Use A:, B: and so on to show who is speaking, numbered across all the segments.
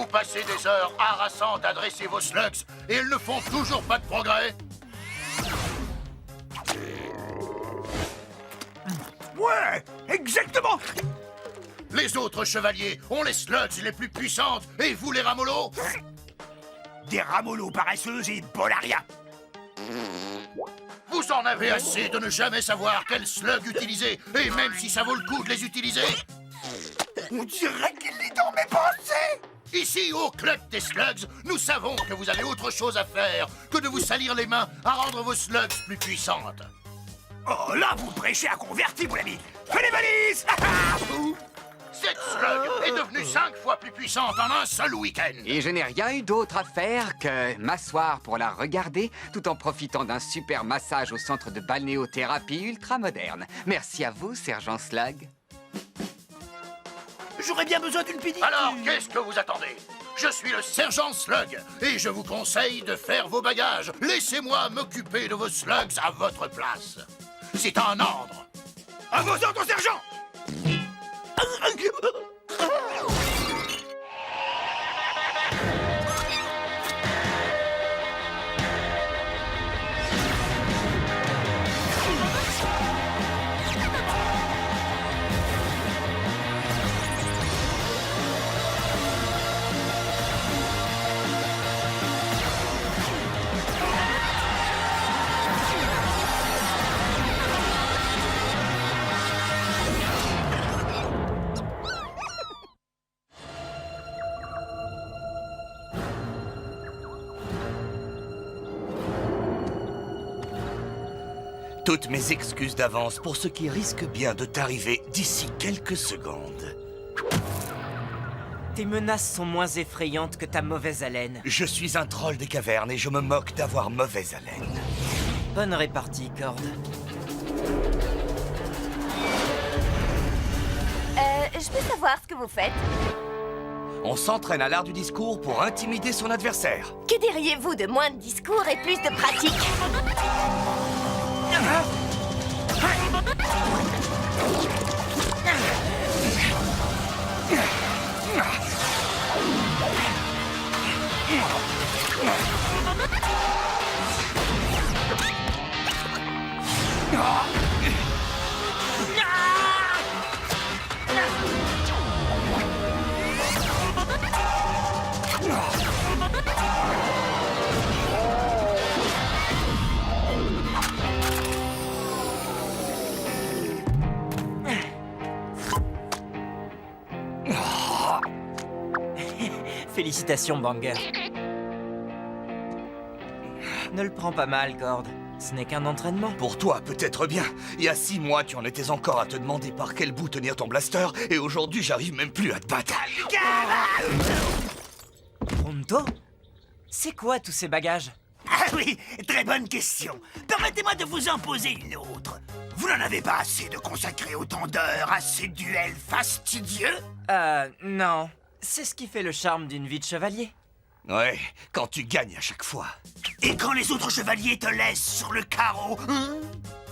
A: Vous passez des heures harassantes à dresser vos slugs et ils ne font toujours pas de progrès.
B: Ouais, exactement.
A: Les autres chevaliers ont les slugs les plus puissantes et vous les ramollos?
B: Des ramollos paresseux et bolariens.
A: Vous en avez assez de ne jamais savoir quel slug utiliser, et même si ça vaut le coup de les utiliser.
B: On dirait qu'il lit dans mes pensées.
A: Ici, au Club des Slugs, nous savons que vous avez autre chose à faire que de vous salir les mains à rendre vos slugs plus puissantes.
B: Oh, là, vous prêchez à convertir, mon ami. Fais les valises.
A: Cette slug est devenue 5 fois plus puissante en un seul week-end.
C: Et je n'ai rien eu d'autre à faire que m'asseoir pour la regarder tout en profitant d'un super massage au centre de balnéothérapie ultra moderne. Merci à vous, Sergent Slug.
B: J'aurais bien besoin d'une pédicure.
A: Alors, qu'est-ce que vous attendez? Je suis le sergent Slug et je vous conseille de faire vos bagages. Laissez-moi m'occuper de vos slugs à votre place. C'est un ordre.
B: À vos ordres, sergent. Toutes mes excuses d'avance pour ce qui risque bien de t'arriver d'ici quelques secondes.
D: Tes menaces sont moins effrayantes que ta mauvaise haleine.
B: Je suis un troll des cavernes et je me moque d'avoir mauvaise haleine.
D: Bonne répartie, Cord.
E: Je peux savoir ce que vous faites?
B: On s'entraîne à l'art du discours pour intimider son adversaire.
E: Que diriez-vous de moins de discours et plus de pratique?
D: Félicitations, Banger. Ne le prends pas mal, Cord. Ce n'est qu'un entraînement.
B: Pour toi, peut-être bien. Il y a 6 mois, tu en étais encore à te demander par quel bout tenir ton blaster, et aujourd'hui, j'arrive même plus à te battre.
D: Pronto? C'est quoi tous ces bagages?
F: Ah oui, très bonne question. Permettez-moi de vous en poser une autre. Vous n'en avez pas assez de consacrer autant d'heures à ces duels fastidieux?
D: Non. C'est ce qui fait le charme d'une vie de chevalier.
B: Ouais, quand tu gagnes à chaque fois.
F: Et quand les autres chevaliers te laissent sur le carreau, hein?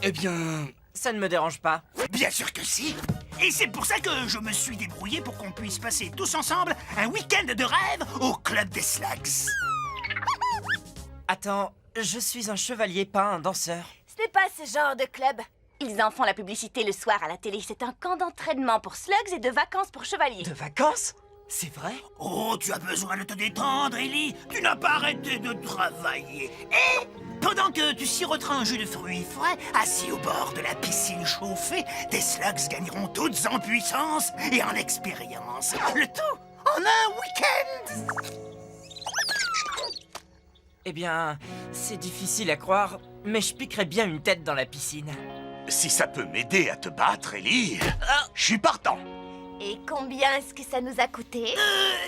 B: Eh bien...
D: Ça ne me dérange pas.
F: Bien sûr que si. Et c'est pour ça que je me suis débrouillé pour qu'on puisse passer tous ensemble un week-end de rêve au Club des Slugs.
D: Attends, je suis un chevalier, pas un danseur.
E: Ce n'est pas ce genre de club. Ils en font la publicité le soir à la télé. C'est un camp d'entraînement pour slugs et de vacances pour chevaliers.
D: De vacances? C'est vrai?
F: Oh, tu as besoin de te détendre, Ellie. Tu n'as pas arrêté de travailler. Et pendant que tu siroteras un jus de fruits frais, assis au bord de la piscine chauffée, tes slugs gagneront toutes en puissance et en expérience. Le tout en un week-end.
D: Eh bien, c'est difficile à croire, mais je piquerais bien une tête dans la piscine.
B: Si ça peut m'aider à te battre, Ellie, je suis partant.
E: Et combien est-ce que ça nous a coûté?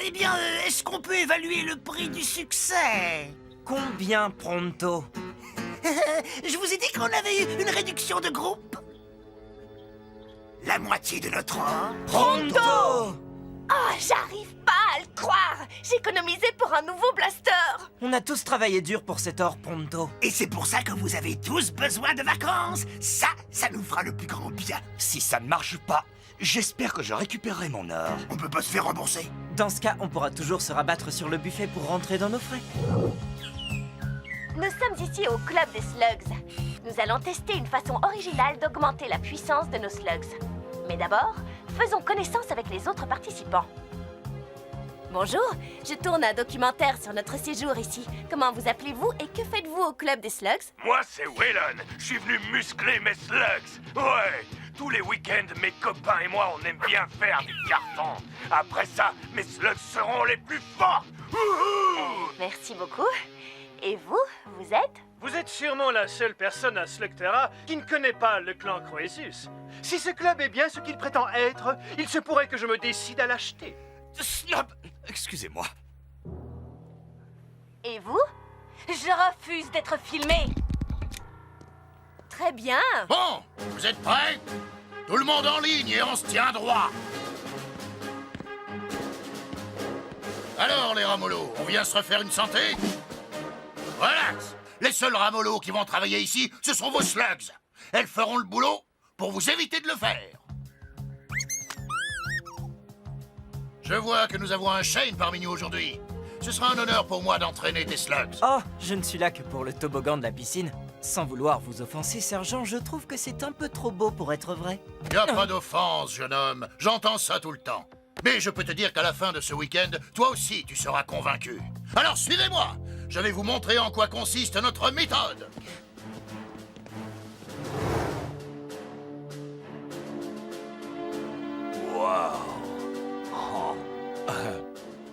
F: Eh bien, est-ce qu'on peut évaluer le prix du succès?
D: Combien, Pronto?
F: Je vous ai dit qu'on avait eu une réduction de groupe. La moitié de notre or.
D: Pronto!
E: Oh, j'arrive pas à le croire. J'ai économisé pour un nouveau blaster.
D: On a tous travaillé dur pour cet or, Pronto.
F: Et c'est pour ça que vous avez tous besoin de vacances. Ça nous fera le plus grand bien.
B: Si ça ne marche pas, J'espère que je récupérerai mon or.
F: On peut pas se faire rembourser.
D: Dans ce cas, on pourra toujours se rabattre sur le buffet pour rentrer dans nos frais.
E: Nous sommes ici au club des slugs. Nous allons tester une façon originale d'augmenter la puissance de nos slugs. Mais d'abord, faisons connaissance avec les autres participants. Bonjour, je tourne un documentaire sur notre séjour ici. Comment vous appelez-vous et que faites-vous au club des slugs?
G: Moi, c'est Waylon. Je suis venu muscler mes slugs. Ouais, tous les week-ends, mes copains et moi, on aime bien faire du carton. Après ça, mes slugs seront les plus forts. Wouhou!
E: Merci beaucoup. Et vous, vous êtes?
H: Vous êtes sûrement la seule personne à Slugterra qui ne connaît pas le clan Croesus. Si ce club est bien ce qu'il prétend être, il se pourrait que je me décide à l'acheter.
B: Snob, excusez-moi.
E: Et vous? Je refuse d'être filmé. Très bien.
A: Bon, vous êtes prêts? Tout le monde en ligne et on se tient droit. Alors, les ramollos, on vient se refaire une santé? Relax. Les seuls ramollos qui vont travailler ici, ce sont vos slugs. Elles feront le boulot pour vous éviter de le faire. Je vois que nous avons un Shane parmi nous aujourd'hui. Ce sera un honneur pour moi d'entraîner tes slugs.
D: Oh, je ne suis là que pour le toboggan de la piscine. Sans vouloir vous offenser, sergent, je trouve que c'est un peu trop beau pour être vrai.
A: Y a pas d'offense, jeune homme. J'entends ça tout le temps. Mais je peux te dire qu'à la fin de ce week-end, toi aussi, tu seras convaincu. Alors suivez-moi. Je vais vous montrer en quoi consiste notre méthode.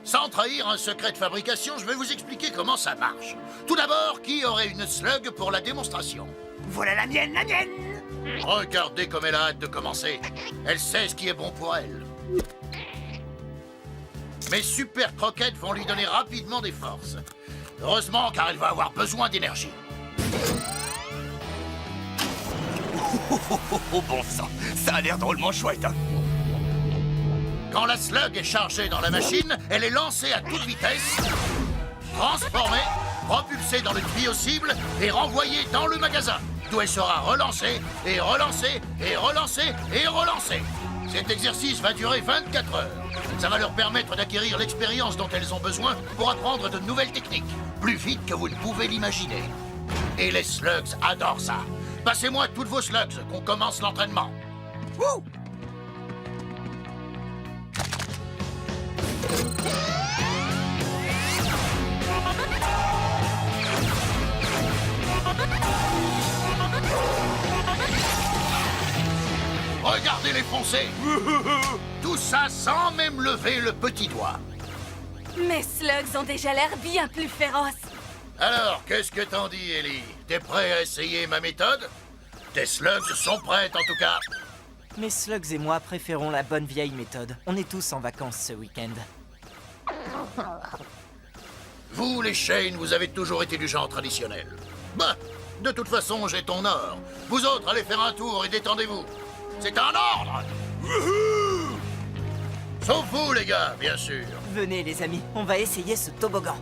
A: Sans trahir un secret de fabrication, je vais vous expliquer comment ça marche. Tout d'abord, qui aurait une slug pour la démonstration?
F: Voilà la mienne, la mienne.
A: Regardez comme elle a hâte de commencer. Elle sait ce qui est bon pour elle. Mes super croquettes vont lui donner rapidement des forces. Heureusement, car elle va avoir besoin d'énergie.
B: Oh bon sang, ça a l'air drôlement chouette, hein.
A: Quand la slug est chargée dans la machine, elle est lancée à toute vitesse, transformée, propulsée dans le tuyau cible et renvoyée dans le magasin, d'où elle sera relancée, et relancée, et relancée, et relancée. Cet exercice va durer 24 heures. Ça va leur permettre d'acquérir l'expérience dont elles ont besoin pour apprendre de nouvelles techniques, plus vite que vous ne pouvez l'imaginer. Et les slugs adorent ça. Passez-moi toutes vos slugs, qu'on commence l'entraînement. Wouh! Regardez-les foncer. Tout ça sans même lever le petit doigt.
E: Mes slugs ont déjà l'air bien plus féroces.
A: Alors, qu'est-ce que t'en dis, Ellie? T'es prêt à essayer ma méthode? Tes slugs sont prêtes, en tout cas.
D: Mes slugs et moi préférons la bonne vieille méthode. On est tous en vacances ce week-end.
A: Vous, les Shane, vous avez toujours été du genre traditionnel. Bah, de toute façon, j'ai ton or. Vous autres, allez faire un tour et détendez-vous. C'est un ordre. Wouhou! Sauf vous, les gars, bien sûr.
D: Venez les amis, on va essayer ce toboggan.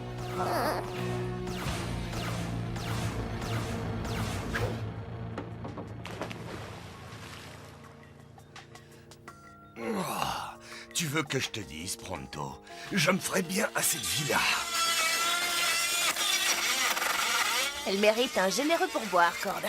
B: Tu veux que je te dise, Pronto, je me ferais bien à cette vie-là.
E: Elle mérite un généreux pourboire, Cord.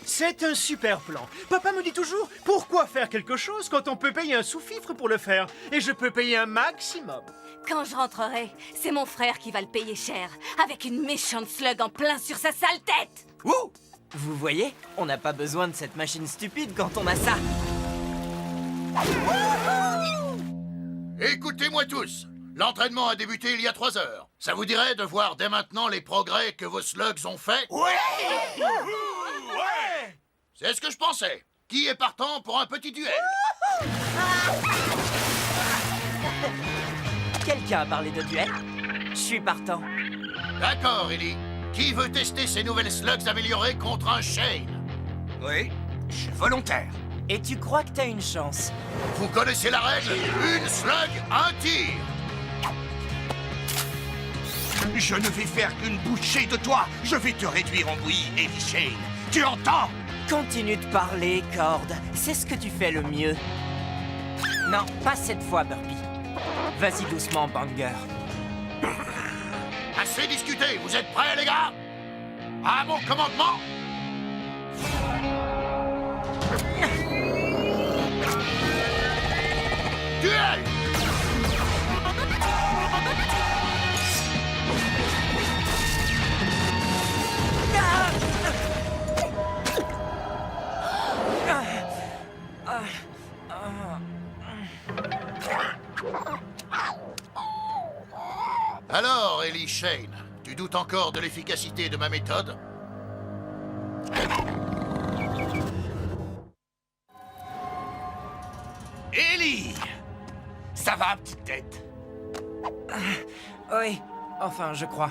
H: C'est un super plan. Papa me dit toujours, pourquoi faire quelque chose quand on peut payer un sous-fifre pour le faire? Et je peux payer un maximum.
E: Quand je rentrerai, c'est mon frère qui va le payer cher, avec une méchante slug en plein sur sa sale tête.
D: Ouh! Vous voyez, on n'a pas besoin de cette machine stupide quand on a ça.
A: Écoutez-moi tous. L'entraînement a débuté il y a 3 heures. Ça vous dirait de voir dès maintenant les progrès que vos slugs ont faits?
F: Ouais.
A: C'est ce que je pensais. Qui est partant pour un petit duel?
D: Quelqu'un a parlé de duel? Je suis partant.
A: D'accord, Ellie. Qui veut tester ces nouvelles slugs améliorées contre un Shane?
B: Oui, je suis volontaire.
D: Et tu crois que t'as une chance?
A: Vous connaissez la règle? Une slug, un tir.
B: Je ne vais faire qu'une bouchée de toi. Je vais te réduire en bouillie, Eddie Shane. Tu entends?
D: Continue de parler, Cord. C'est ce que tu fais le mieux. Non, pas cette fois, Burpee. Vas-y doucement, Banger.
A: Assez discuté, vous êtes prêts, les gars? À mon commandement! Duel! Alors, Ellie Shane, tu doutes encore de l'efficacité de ma méthode?
B: Ellie! Ça va, petite tête?
D: Oui, enfin, je crois.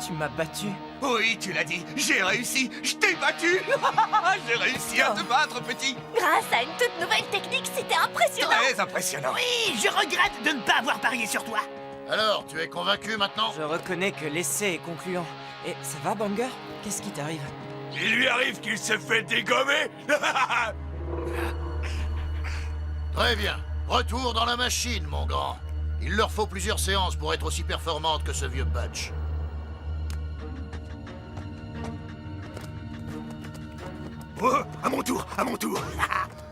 D: Tu m'as battu.
B: Oui, tu l'as dit, j'ai réussi, je t'ai battu. J'ai réussi à te battre, petit.
E: Grâce à une toute nouvelle technique, c'était impressionnant.
B: Très impressionnant.
F: Oui, je regrette de ne pas avoir parié sur toi.
A: Alors, tu es convaincu maintenant?
D: Je reconnais que l'essai est concluant. Et ça va, Banger? Qu'est-ce qui t'arrive?
G: Il lui arrive qu'il se fait dégommer.
A: Très bien. Retour dans la machine, mon grand. Il leur faut plusieurs séances pour être aussi performante que ce vieux Batch.
F: Oh, à mon tour, à mon tour.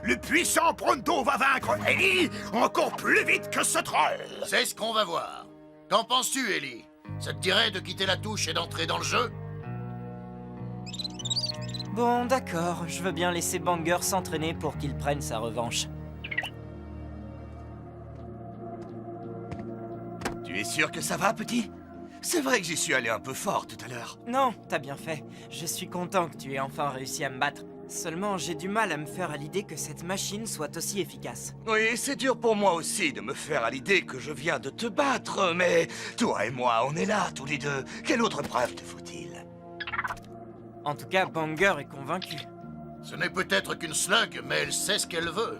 F: Le puissant Pronto va vaincre Ellie encore plus vite que ce troll.
A: C'est ce qu'on va voir. Qu'en penses-tu, Ellie? Ça te dirait de quitter la touche et d'entrer dans le jeu?
D: Bon, d'accord. Je veux bien laisser Banger s'entraîner pour qu'il prenne sa revanche.
B: Tu es sûr que ça va, petit? C'est vrai que j'y suis allé un peu fort tout à l'heure.
D: Non, t'as bien fait. Je suis content que tu aies enfin réussi à me battre. Seulement, j'ai du mal à me faire à l'idée que cette machine soit aussi efficace.
B: Oui, c'est dur pour moi aussi de me faire à l'idée que je viens de te battre, mais toi et moi, on est là, tous les deux. Quelle autre preuve te faut-il?
D: En tout cas, Banger est convaincu.
A: Ce n'est peut-être qu'une slug, mais elle sait ce qu'elle veut.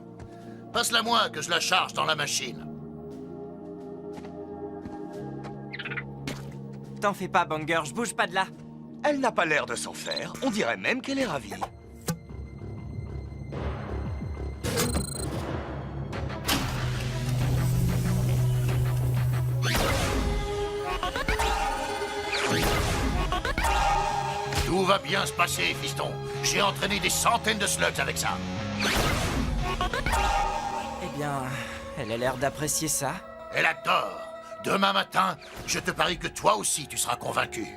A: Passe-la moi que je la charge dans la machine.
D: T'en fais pas, Banger, je bouge pas de là.
B: Elle n'a pas l'air de s'en faire. On dirait même qu'elle est ravie.
A: Tout va bien se passer, fiston. J'ai entraîné des centaines de slugs avec ça.
D: Eh bien, elle a l'air d'apprécier ça.
A: Elle adore. Demain matin, je te parie que toi aussi tu seras convaincu.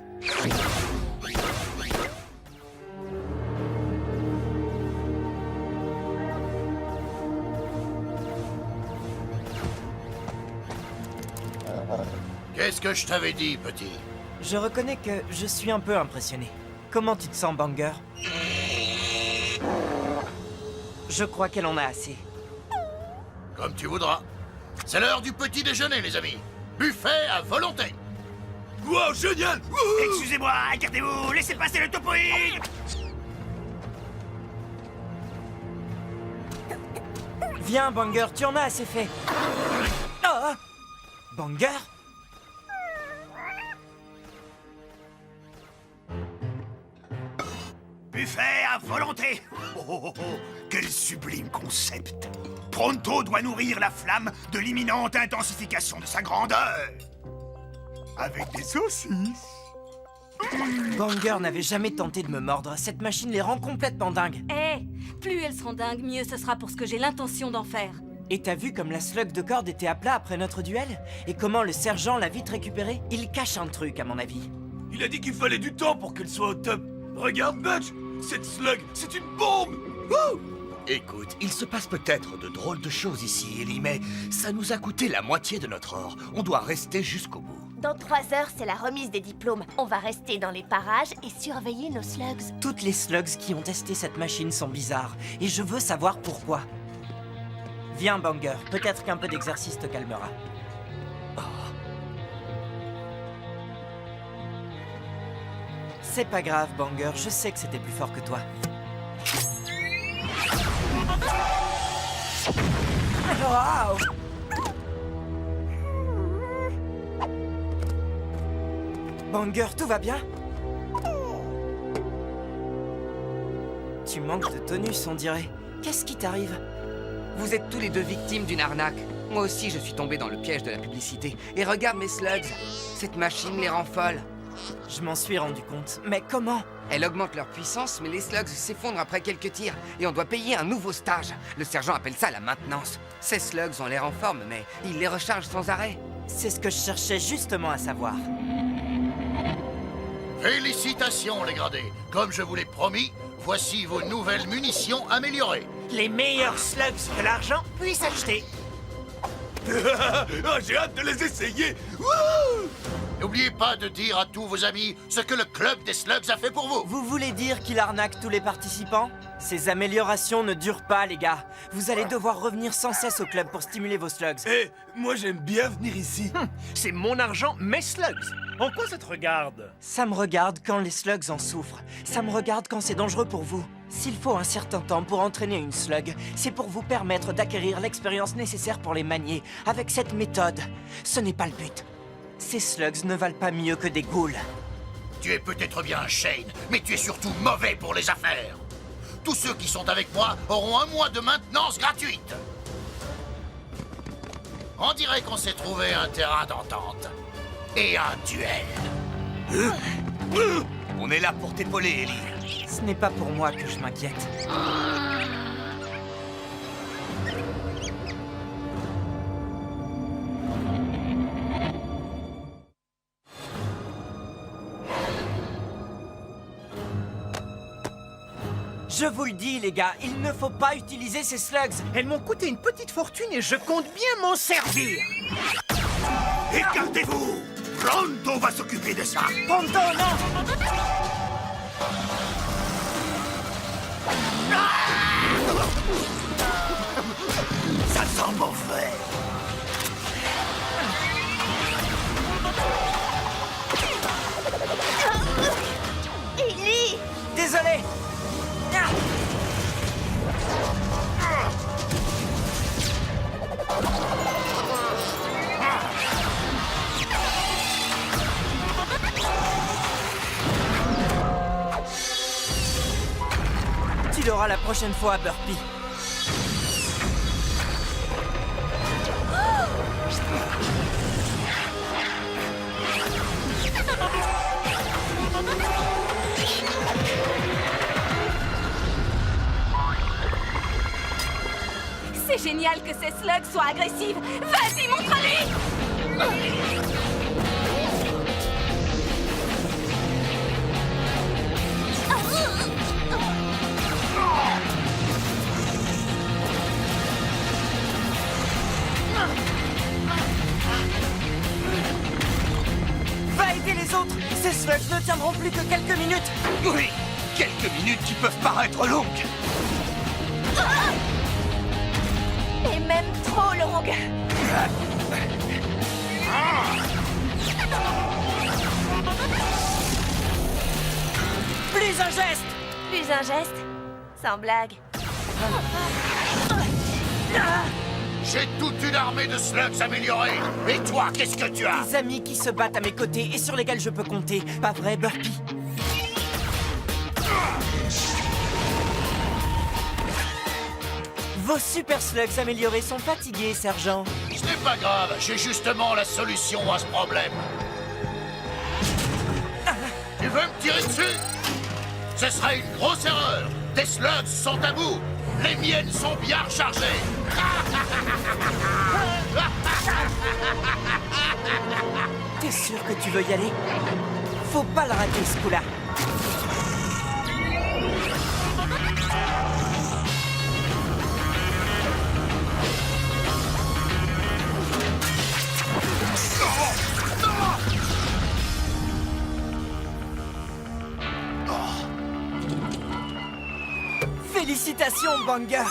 A: Qu'est-ce que je t'avais dit, petit?
D: Je reconnais que je suis un peu impressionné. Comment tu te sens, Banger? Je crois qu'elle en a assez.
A: Comme tu voudras. C'est l'heure du petit déjeuner, les amis. Buffet à volonté.
G: Wow, génial.
F: Excusez-moi, écartez-vous, laissez passer le topoïde.
D: Viens, Banger, tu en as assez fait. Oh! Banger?
F: Buffet à volonté. Quel sublime concept. Pronto doit nourrir la flamme de l'imminente intensification de sa grandeur. Avec des saucisses.
D: Banger n'avait jamais tenté de me mordre. Cette machine les rend complètement dingues.
I: Eh, plus elles seront dingues, mieux ce sera pour ce que j'ai l'intention d'en faire.
D: Et t'as vu comme la slug de corde était à plat après notre duel? Et comment le sergent l'a vite récupérée? Il cache un truc, à mon avis.
G: Il a dit qu'il fallait du temps pour qu'elle soit au top. Regarde, Butch, cette slug, c'est une bombe. Wouh!
B: Écoute, il se passe peut-être de drôles de choses ici, Ellie, mais ça nous a coûté la moitié de notre or. On doit rester jusqu'au bout.
E: Dans 3 heures, c'est la remise des diplômes. On va rester dans les parages et surveiller nos slugs.
D: Toutes les slugs qui ont testé cette machine sont bizarres. Et je veux savoir pourquoi. Viens, Banger. Peut-être qu'un peu d'exercice te calmera. C'est pas grave, Banger. Je sais que c'était plus fort que toi. Wow! Banger, tout va bien? Tu manques de tonus, on dirait. Qu'est-ce qui t'arrive?
C: Vous êtes tous les deux victimes d'une arnaque. Moi aussi, je suis tombé dans le piège de la publicité. Et regarde mes slugs. Cette machine les rend folles.
D: Je m'en suis rendu compte. Mais comment?
C: Elle augmente leur puissance, mais les slugs s'effondrent après quelques tirs. Et on doit payer un nouveau stage. Le sergent appelle ça la maintenance. Ces slugs ont l'air en forme, mais il les recharge sans arrêt.
D: C'est ce que je cherchais justement à savoir.
A: Félicitations, les gradés. Comme je vous l'ai promis, voici vos nouvelles munitions améliorées.
F: Les meilleurs slugs que l'argent puisse acheter.
G: Ah, j'ai hâte de les essayer.
A: N'oubliez pas de dire à tous vos amis ce que le club des slugs a fait pour vous.
D: Vous voulez dire qu'il arnaque tous les participants? Ces améliorations ne durent pas, les gars. Vous allez devoir revenir sans cesse au club pour stimuler vos slugs.
G: Eh, moi j'aime bien venir ici.
H: C'est mon argent, mes slugs. En quoi ça te regarde?
D: Ça me regarde quand les slugs en souffrent. Ça me regarde quand c'est dangereux pour vous. S'il faut un certain temps pour entraîner une slug, c'est pour vous permettre d'acquérir l'expérience nécessaire pour les manier. Avec cette méthode, ce n'est pas le but. Ces slugs ne valent pas mieux que des ghouls.
A: Tu es peut-être bien un Shane, mais tu es surtout mauvais pour les affaires. Tous ceux qui sont avec moi auront 1 mois de maintenance gratuite. On dirait qu'on s'est trouvé un terrain d'entente. Et un duel.
B: On est là pour t'épauler, Ellie.
D: Ce n'est pas pour moi que je m'inquiète. Je vous le dis, les gars, il ne faut pas utiliser ces slugs.
F: Elles m'ont coûté une petite fortune et je compte bien m'en servir. Écartez-vous! Pronto va s'occuper de ça.
D: Ponto, non!
F: Ça sent mauvais.
E: Ellie!
D: Désolé! Ah! Tu l'auras la prochaine fois, Burpee.
I: C'est génial que ces slugs soient agressives. Vas-y, montre-lui!
D: Va aider les autres! Ces slugs ne tiendront plus que quelques minutes!
B: Oui, quelques minutes qui peuvent paraître longues.
E: Et même trop longue.
D: Plus un geste!
E: Plus un geste? Sans blague.
A: J'ai toute une armée de slugs améliorés. Et toi, qu'est-ce que tu as?
D: Des amis qui se battent à mes côtés et sur lesquels je peux compter. Pas vrai, Burpee? Vos super slugs améliorés sont fatigués, sergent.
A: Ce n'est pas grave, j'ai justement la solution à ce problème. Tu veux me tirer dessus? Ce serait une grosse erreur. Tes slugs sont à bout. Les miennes sont bien rechargées.
D: T'es sûr que tu veux y aller? Faut pas le rater, ce coup-là. Félicitations, Banger!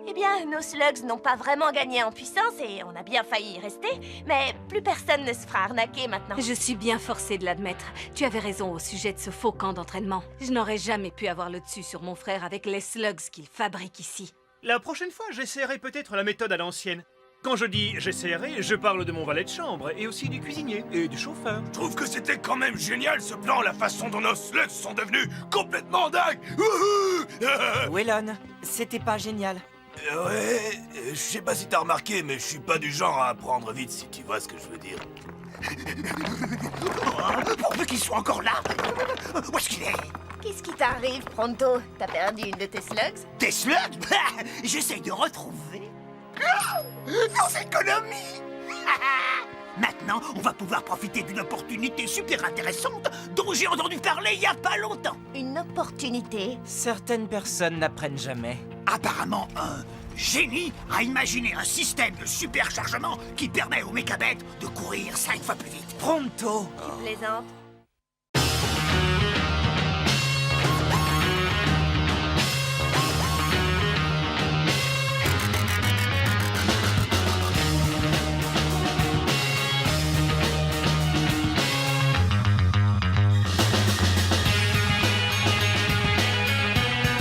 E: Eh bien, nos slugs n'ont pas vraiment gagné en puissance et on a bien failli y rester, mais plus personne ne se fera arnaquer maintenant.
I: Je suis bien forcée de l'admettre. Tu avais raison au sujet de ce faux camp d'entraînement. Je n'aurais jamais pu avoir le dessus sur mon frère avec les slugs qu'il fabrique ici.
H: La prochaine fois, j'essaierai peut-être la méthode à l'ancienne. Quand je dis j'essaierai, je parle de mon valet de chambre et aussi du cuisinier et du chauffeur.
G: Je trouve que c'était quand même génial ce plan, la façon dont nos slugs sont devenus complètement dingues. Wouhou.
D: Wellon, c'était pas génial.
G: Ouais, je sais pas si t'as remarqué, mais je suis pas du genre à apprendre vite, si tu vois ce que je veux dire.
F: Pour peu qu'il soit encore là. Où est-ce qu'il est?
E: Qu'est-ce qui t'arrive, Pronto? T'as perdu une de tes slugs?
F: Des slugs? J'essaye de retrouver. Nos économies. Maintenant, on va pouvoir profiter d'une opportunité super intéressante dont j'ai entendu parler il y a pas longtemps.
E: Une opportunité?
D: Certaines personnes n'apprennent jamais.
F: Apparemment, un génie a imaginé un système de superchargement qui permet aux mécabêtes de courir 5 fois plus vite.
D: Pronto!
E: Tu plaisantes?